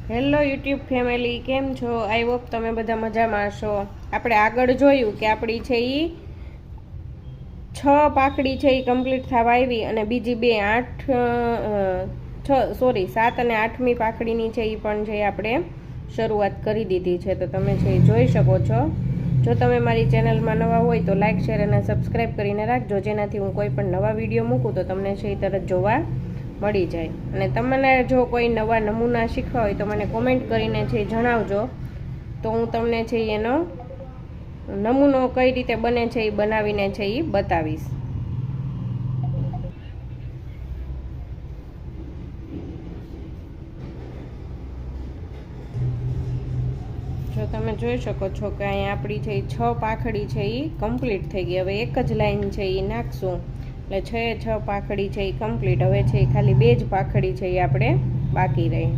Hello YouTube family, કેમ છો? I hope તમે બધા મજામાં હશો. આપણે આગળ જોયું કે આપણી છે એ 6 પાકડી છે એ કમ્પ્લીટ થવા આવી અને બીજી બે 7 અને 8મી પાકડીની છે એ પણ છે આપણે શરૂઆત કરી દીધી છે. તો તમે છે એ જોઈ શકો છો. જો તમે મારી ચેનલમાં નવા હોય તો લાઇક શેર અને સબસ્ક્રાઈબ કરીને રાખજો, જેનાથી હું કોઈ પણ નવા વિડીયો મૂકું તો તમને છે એ તરત જોવા મળી જાય. અને તમને જો કોઈ નવા નમૂના શીખવા હોય તો મને કોમેન્ટ કરીને છે જણાવજો, તો હું તમને છે એનો નમૂનો કઈ રીતે બને છે એ બનાવીને છે એ બતાવીશ. જો તમે જોઈ શકો છો કે અહીંયા આપણી છે એ 6 પાખડી છે એ કમ્પ્લીટ થઈ ગઈ. હવે એક જ લાઈન છે એ નાખશું એટલે 6 પાખડી છે એ કમ્પ્લીટ. હવે છે ખાલી 2 જ પાખડી છે એ આપણે બાકી રહી.